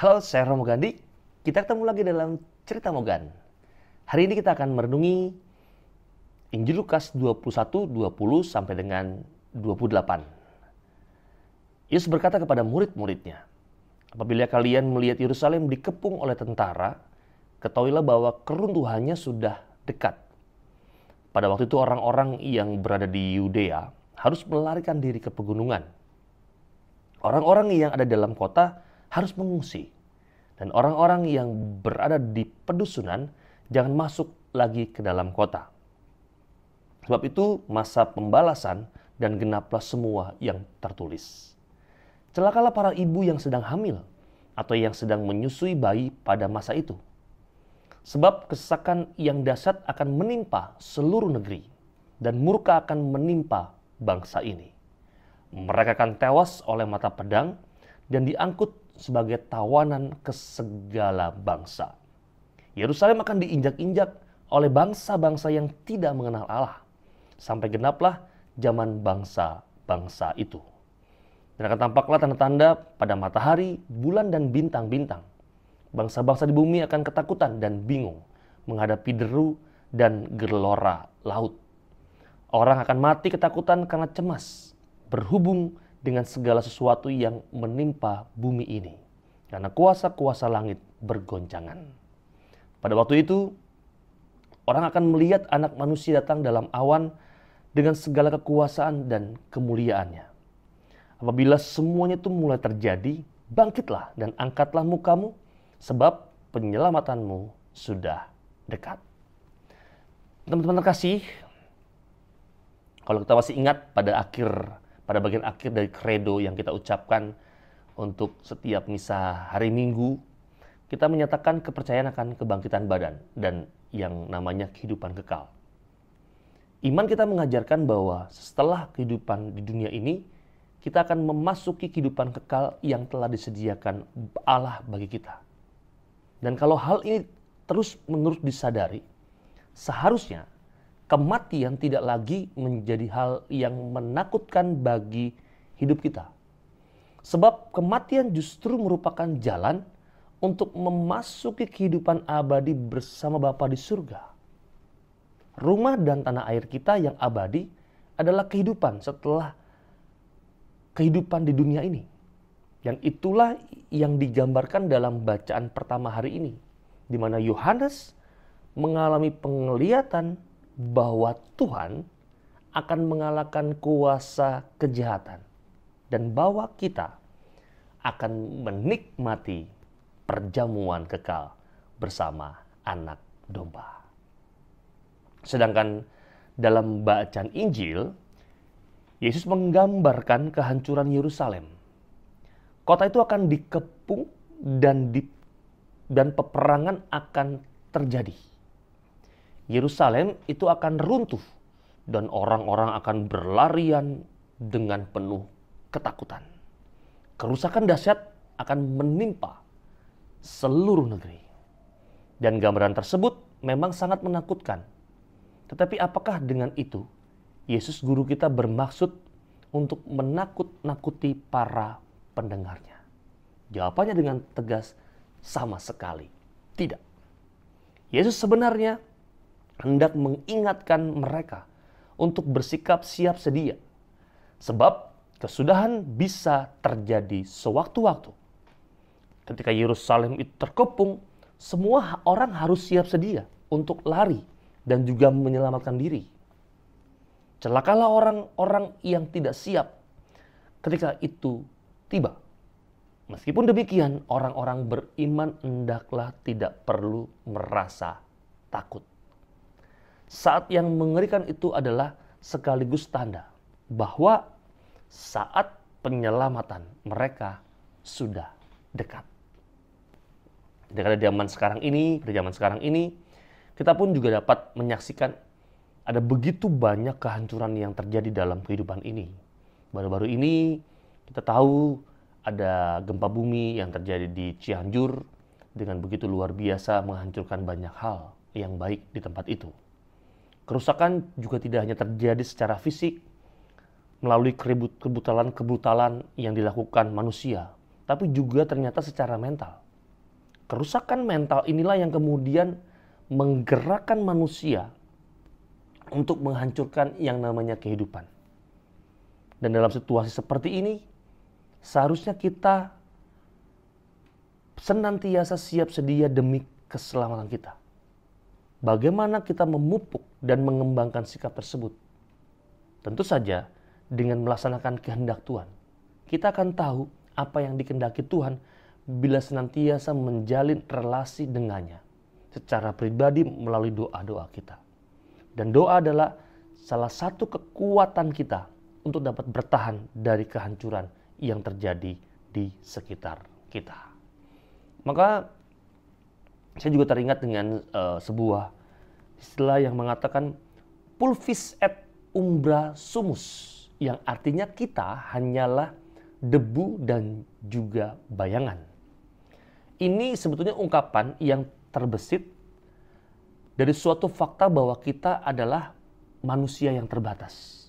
Halo, saya Romo Gandhi. Kita ketemu lagi dalam Cerita Mogan. Hari ini kita akan merenungi Injil Lukas 21, 20 sampai dengan 28. Yesus berkata kepada murid-muridnya, "Apabila kalian melihat Yerusalem dikepung oleh tentara, ketahuilah bahwa keruntuhannya sudah dekat." Pada waktu itu orang-orang yang berada di Yudea harus melarikan diri ke pegunungan. Orang-orang yang ada dalam kota harus mengungsi. Dan orang-orang yang berada di pedusunan jangan masuk lagi ke dalam kota. Sebab itu masa pembalasan dan genaplah semua yang tertulis. Celakalah para ibu yang sedang hamil atau yang sedang menyusui bayi pada masa itu. Sebab kesesakan yang dahsyat akan menimpa seluruh negeri dan murka akan menimpa bangsa ini. Mereka akan tewas oleh mata pedang dan diangkut sebagai tawanan ke segala bangsa. Yerusalem akan diinjak-injak oleh bangsa-bangsa yang tidak mengenal Allah, sampai genaplah zaman bangsa-bangsa itu. Dan akan tampaklah tanda-tanda pada matahari, bulan, dan bintang-bintang. Bangsa-bangsa di bumi akan ketakutan dan bingung menghadapi deru dan gelora laut. Orang akan mati ketakutan karena cemas, berhubung dengan segala sesuatu yang menimpa bumi ini, karena kuasa-kuasa langit bergoncangan. Pada waktu itu, orang akan melihat Anak Manusia datang dalam awan dengan segala kekuasaan dan kemuliaannya. Apabila semuanya itu mulai terjadi, bangkitlah dan angkatlah mukamu, sebab penyelamatanmu sudah dekat. Teman-teman terkasih, kalau kita masih ingat pada bagian akhir dari kredo yang kita ucapkan untuk setiap misa hari Minggu, kita menyatakan kepercayaan akan kebangkitan badan dan yang namanya kehidupan kekal. Iman kita mengajarkan bahwa setelah kehidupan di dunia ini, kita akan memasuki kehidupan kekal yang telah disediakan Allah bagi kita. Dan kalau hal ini terus-menerus disadari, seharusnya kematian tidak lagi menjadi hal yang menakutkan bagi hidup kita. Sebab kematian justru merupakan jalan untuk memasuki kehidupan abadi bersama Bapa di surga. Rumah dan tanah air kita yang abadi adalah kehidupan setelah kehidupan di dunia ini. Yang itulah yang digambarkan dalam bacaan pertama hari ini, di mana Yohanes mengalami penglihatan bahwa Tuhan akan mengalahkan kuasa kejahatan dan bahwa kita akan menikmati perjamuan kekal bersama Anak Domba. Sedangkan dalam bacaan Injil, Yesus menggambarkan kehancuran Yerusalem. Kota itu akan dikepung dan peperangan akan terjadi. Yerusalem itu akan runtuh dan orang-orang akan berlarian dengan penuh ketakutan. Kerusakan dahsyat akan menimpa seluruh negeri. Dan gambaran tersebut memang sangat menakutkan. Tetapi apakah dengan itu Yesus guru kita bermaksud untuk menakut-nakuti para pendengarnya? Jawabannya dengan tegas, sama sekali tidak. Yesus sebenarnya hendak mengingatkan mereka untuk bersikap siap sedia. Sebab kesudahan bisa terjadi sewaktu-waktu. Ketika Yerusalem itu terkepung, semua orang harus siap sedia untuk lari dan juga menyelamatkan diri. Celakalah orang-orang yang tidak siap ketika itu tiba. Meskipun demikian, orang-orang beriman hendaklah tidak perlu merasa takut. Saat yang mengerikan itu adalah sekaligus tanda bahwa saat penyelamatan mereka sudah dekat. Pada zaman sekarang ini, kita pun juga dapat menyaksikan ada begitu banyak kehancuran yang terjadi dalam kehidupan ini. Baru-baru ini kita tahu ada gempa bumi yang terjadi di Cianjur dengan begitu luar biasa menghancurkan banyak hal yang baik di tempat itu. Kerusakan juga tidak hanya terjadi secara fisik melalui kebrutalan yang dilakukan manusia, tapi juga ternyata secara mental. kerusakan mental inilah yang kemudian menggerakkan manusia untuk menghancurkan yang namanya kehidupan. Dan dalam situasi seperti ini, seharusnya kita senantiasa siap sedia demi keselamatan kita. Bagaimana kita memupuk dan mengembangkan sikap tersebut? Tentu saja dengan melaksanakan kehendak Tuhan. Kita akan tahu apa yang dikehendaki Tuhan bila senantiasa menjalin relasi dengannya secara pribadi melalui doa-doa kita. Dan doa adalah salah satu kekuatan kita untuk dapat bertahan dari kehancuran yang terjadi di sekitar kita. Maka saya juga teringat dengan sebuah istilah yang mengatakan pulvis et umbra sumus, yang artinya kita hanyalah debu dan juga bayangan. Ini sebetulnya ungkapan yang terbesit dari suatu fakta bahwa kita adalah manusia yang terbatas.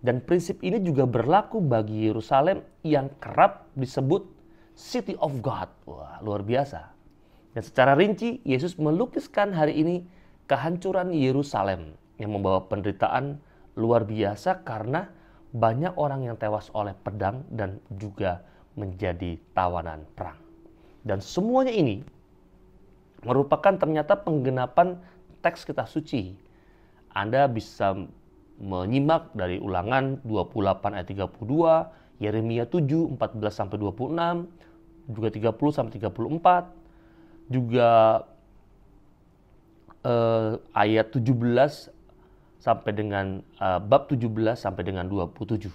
Dan prinsip ini juga berlaku bagi Yerusalem yang kerap disebut City of God. Wah, luar biasa. Dan secara rinci, Yesus melukiskan hari ini kehancuran Yerusalem yang membawa penderitaan luar biasa karena banyak orang yang tewas oleh pedang dan juga menjadi tawanan perang. Dan semuanya ini merupakan ternyata penggenapan teks kitab suci. Anda bisa menyimak dari Ulangan 28 ayat 32, Yeremia 7 14 sampai 26, juga 30 sampai 34, juga ayat 17 sampai dengan bab 17 sampai dengan 27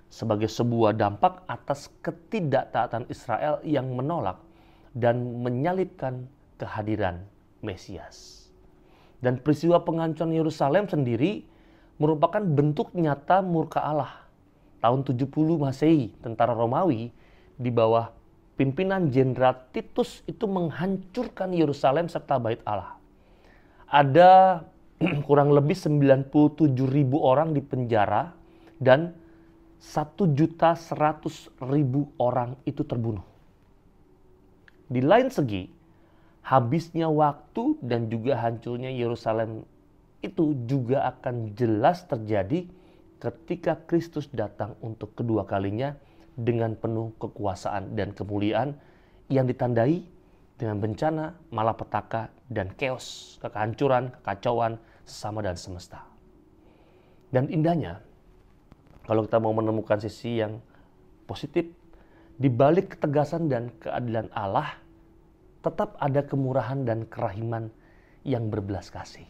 sebagai sebuah dampak atas ketidaktaatan Israel yang menolak dan menyalibkan kehadiran Mesias. Dan peristiwa penghancuran Yerusalem sendiri merupakan bentuk nyata murka Allah. Tahun 70 Masehi, tentara Romawi di bawah pimpinan Jenderal Titus itu menghancurkan Yerusalem serta Bait Allah. Ada kurang lebih 97.000 orang di penjara dan 1.100.000 orang itu terbunuh. Di lain segi, habisnya waktu dan juga hancurnya Yerusalem itu juga akan jelas terjadi ketika Kristus datang untuk kedua kalinya dengan penuh kekuasaan dan kemuliaan yang ditandai dengan bencana, malapetaka, dan chaos, kehancuran, kekacauan sesama dan semesta. Dan indahnya, kalau kita mau menemukan sisi yang positif, di balik ketegasan dan keadilan Allah, tetap ada kemurahan dan kerahiman yang berbelas kasih.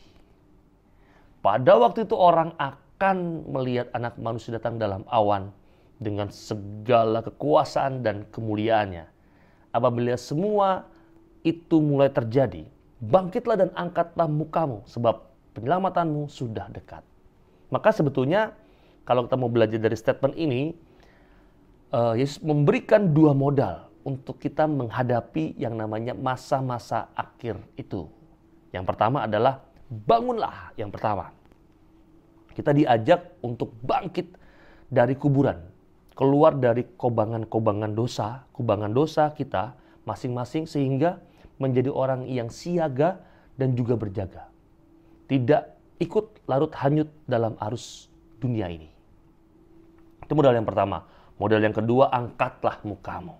Pada waktu itu orang akan melihat Anak Manusia datang dalam awan dengan segala kekuasaan dan kemuliaannya. Apabila semua itu mulai terjadi, bangkitlah dan angkatlah mukamu, sebab penyelamatanmu sudah dekat. Maka sebetulnya kalau kita mau belajar dari statement ini, Yesus memberikan dua modal untuk kita menghadapi yang namanya masa-masa akhir itu. Yang pertama adalah bangunlah, yang pertama. Kita diajak untuk bangkit dari kuburan, keluar dari kubangan dosa kita masing-masing sehingga menjadi orang yang siaga dan juga berjaga. Tidak ikut larut hanyut dalam arus dunia ini. Itu modal yang pertama. Modal yang kedua, angkatlah mukamu.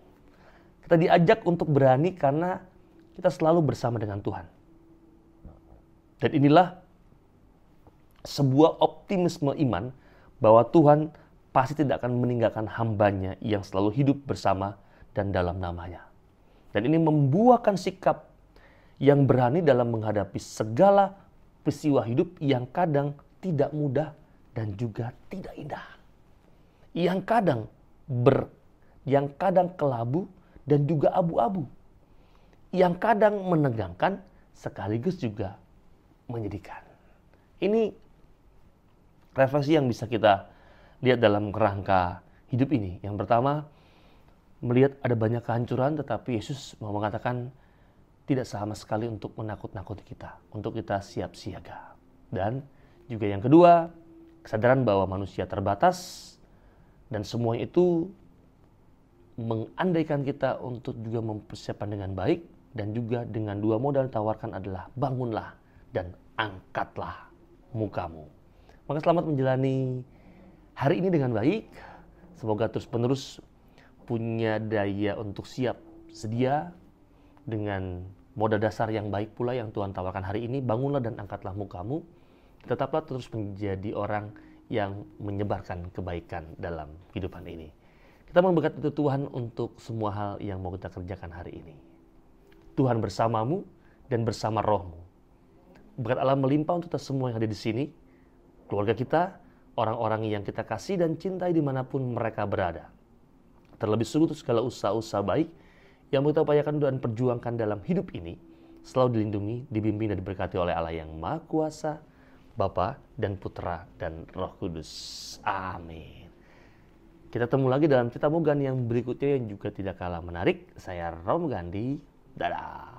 Kita diajak untuk berani karena kita selalu bersama dengan Tuhan. Dan inilah sebuah optimisme iman bahwa Tuhan pasti tidak akan meninggalkan hambanya yang selalu hidup bersama dan dalam namanya. Dan ini membuahkan sikap yang berani dalam menghadapi segala peristiwa hidup yang kadang tidak mudah dan juga tidak indah. Yang kadang kelabu dan juga abu-abu. Yang kadang menegangkan sekaligus juga menyedihkan. Ini refleksi yang bisa kita lihat dalam kerangka hidup ini. Yang pertama, melihat ada banyak kehancuran tetapi Yesus mau mengatakan tidak sama sekali untuk menakut-nakuti kita, untuk kita siap siaga. Dan juga yang kedua, kesadaran bahwa manusia terbatas dan semuanya itu mengandaikan kita untuk juga mempersiapkan dengan baik dan juga dengan dua modal yang ditawarkan adalah bangunlah dan angkatlah mukamu. Maka selamat menjalani hari ini dengan baik. Semoga terus-menerus punya daya untuk siap sedia dengan modal dasar yang baik pula yang Tuhan tawarkan hari ini. Bangunlah dan angkatlah mukamu. Tetaplah terus menjadi orang yang menyebarkan kebaikan dalam kehidupan ini. Kita berkat itu Tuhan untuk semua hal yang mau kita kerjakan hari ini. Tuhan bersamamu dan bersama rohmu. Berkat Allah melimpah untuk kita semua yang ada di sini, keluarga kita, orang-orang yang kita kasih dan cintai dimanapun mereka berada. Terlebih sungguh segala usaha-usaha baik yang kita upayakan dan perjuangkan dalam hidup ini, selalu dilindungi, dibimbing dan diberkati oleh Allah yang Maha Kuasa, Bapa dan Putra dan Roh Kudus. Amin. Kita ketemu lagi dalam cerita Mogan yang berikutnya yang juga tidak kalah menarik. Saya Rom Gandhi. Dadah.